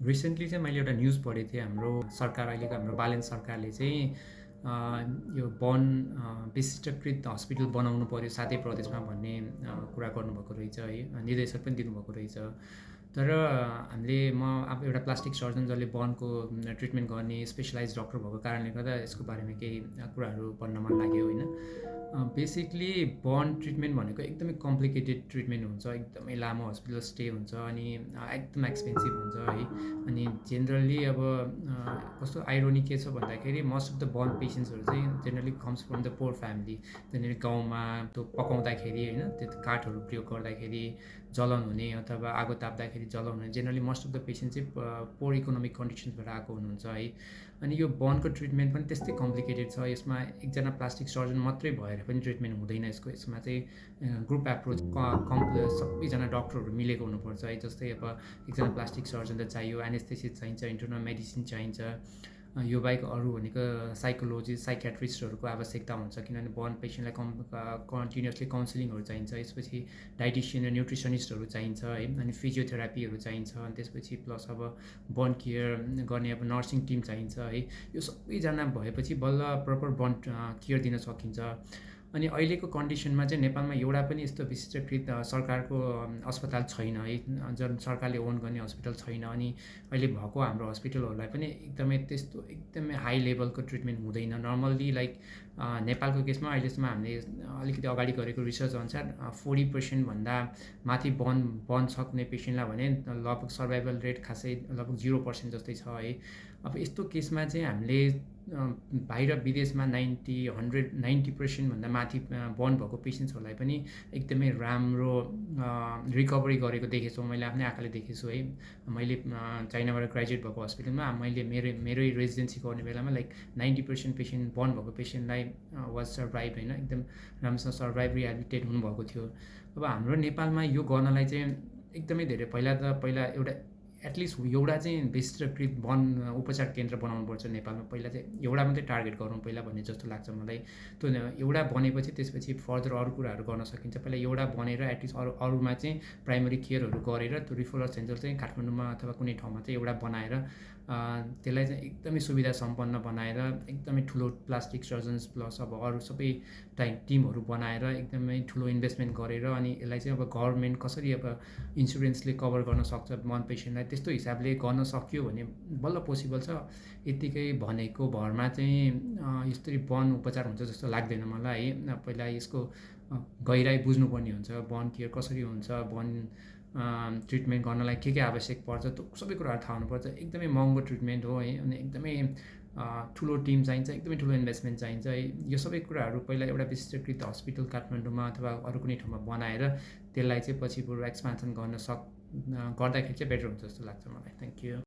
Recently चाहिँ मैले एउटा न्युज पढेको थिएँ। हाम्रो सरकार अहिलेको हाम्रो बालेन सरकारले चाहिँ यो विशिष्टकृत हस्पिटल बनाउनु पर्यो 7 प्रदेशमा भन्ने कुरा गर्नुभएको रहेछ है। निर्देशन पनि दिनुभएको रहेछ। तर म अब एउटा प्लास्टिक सर्जन जसले बर्नको ट्रिटमेन्ट गर्ने स्पेसलाइज डक्टर भएको कारणले गर्दा यसको बारेमा केही कुराहरू भन्न मन लाग्यो होइन। बेसिकली बर्न ट्रिटमेन्ट भनेको एकदमै कम्प्लिकेटेड ट्रिटमेन्ट हुन्छ, एकदमै लामो हस्पिटल स्टे हुन्छ अनि एकदम एक्सपेन्सिभ हुन्छ है। अनि जेनरली अब कस्तो आइरोनी के छ भन्दाखेरि मोस्ट अफ द बर्न पेसेन्ट्सहरू चाहिँ generally comes from the poor family. त्यहाँनिर गाउँमा त्यो पकाउँदाखेरि होइन, त्यो काठहरू प्रयोग गर्दाखेरि जलन हुने अथवा आगो ताप्दाखेरि जलन हुने, generally most of the patient चाहिँ पोर इकोनोमिक कन्डिसन्सबाट आएको हुनुहुन्छ है। अनि यो बर्नको ट्रिटमेन्ट पनि त्यस्तै कम्प्लिकेटेड छ। यसमा एकजना प्लास्टिक सर्जन मात्रै भएर पनि ट्रिटमेन्ट हुँदैन। यसमा चाहिँ ग्रुप एप्रोच सबैजना डक्टरहरू मिलेको हुनुपर्छ है। जस्तै अब एकजना प्लास्टिक सर्जन त चाहियो, एनेस्थेसिस्ट चाहिन्छ, इन्टर्नल मेडिसिन चाहिन्छ। यो बाहेक अरू भनेको साइकोलोजिस्ट, साइकेट्रिस्टहरूको आवश्यकता हुन्छ, किनभने बर्न पेसेन्टलाई कन्टिन्युसली काउन्सिलिङहरू चाहिन्छ। यसपछि डाइटिसियन र न्युट्रिसनिस्टहरू चाहिन्छ है। अनि फिजियोथेरापीहरू चाहिन्छ। अनि त्यसपछि प्लस अब बर्न केयर गर्ने अब नर्सिङ टिम चाहिन्छ है। यो सबैजना भएपछि बल्ल प्रपर बर्न केयर दिन सकिन्छ। अनि अहिलेको कन्डिसनमा चाहिँ नेपालमा एउटा पनि यस्तो विशिष्टकृत सरकारको अस्पताल छैन है, जुन सरकारले ओन गर्ने हस्पिटल छैन। अनि अहिले भएको हाम्रो हस्पिटलहरूलाई पनि एकदमै हाई लेभलको ट्रिटमेन्ट हुँदैन। नर्मल्ली लाइक नेपालको केसमा अहिलेसम्म हामीले अलिकति अगाडि गरेको रिसर्च अनुसार 40% भन्दा माथि बर्न सक्ने पेसेन्टलाई भने लगभग सर्भाइभल रेट खासै लगभग 0% जस्तै छ है। अब यस्तो केसमा चाहिँ हामीले बाहिर विदेशमा 90% भन्दा माथि बर्न भएको पेसेन्ट्सहरूलाई पनि एकदमै राम्रो रिकभरी गरेको देखेको छु। मैले आफ्नै आँखाले देखेको छु है। मैले चाइनाबाट ग्रेजुएट भएको हस्पिटलमा मैले मेरै रेजिडेन्सी गर्ने बेलामा लाइक 90% पेसेन्ट बर्न भएको पेसेन्टलाई वाज सर्भाइभ होइन, एकदम राम्रोसँग सर्भाइभ रिहेबिलिटेट हुनुभएको थियो। अब हाम्रो नेपालमा यो गर्नलाई चाहिँ एकदमै धेरै पहिला एउटा एटलिस्ट एउटा चाहिँ विशिष्टकृत बर्न उपचार केन्द्र बनाउनुपर्छ नेपालमा। पहिला चाहिँ एउटा मात्रै टार्गेट गरौँ पहिला भन्ने जस्तो लाग्छ मलाई। त्यो एउटा बनेपछि त्यसपछि फर्दर अरू कुराहरू गर्न सकिन्छ। पहिला एउटा बनेर एटलिस्ट अरूमा चाहिँ प्राइमरी केयरहरू गरेर त्यो रिफरल सेन्टर चाहिँ काठमाडौँमा अथवा कुनै ठाउँमा चाहिँ एउटा बनाएर त्यसलाई चाहिँ एकदमै सुविधा सम्पन्न बनाएर एकदमै ठुलो प्लास्टिक सर्जन्स प्लस अब अरू सबै टिमहरू बनाएर एकदमै ठुलो इन्भेस्टमेन्ट गरेर अनि यसलाई चाहिँ अब गभर्मेन्ट कसरी अब इन्सुरेन्सले कभर गर्न सक्छ बर्न पेसेन्टलाई, त्यस्तो हिसाबले गर्न सक्यो भने बल्ल पोसिबल छ। यत्तिकै भनेको भरमा चाहिँ यस्तरी बर्न उपचार हुन्छ जस्तो लाग्दैन मलाई है। पहिला यसको गहिराई बुझ्नुपर्ने हुन्छ, बर्न केयर कसरी हुन्छ, बर्न ट्रिटमेन्ट गर्नलाई के आवश्यक पर्छ, त्यो सबै कुराहरू थाहा हुनुपर्छ। एकदमै महँगो ट्रिटमेन्ट हो है। अनि एकदमै ठुलो टिम चाहिन्छ, एकदमै ठुलो इन्भेस्टमेन्ट चाहिन्छ है। यो सबै कुराहरू पहिला एउटा विशिष्टकृत हस्पिटल काठमाडौँमा अथवा अरू कुनै ठाउँमा बनाएर त्यसलाई चाहिँ पछि बरु एक्सपान्सन गर्दाखेरि चाहिँ बेटर हुन्छ जस्तो लाग्छ मलाई। Thank you.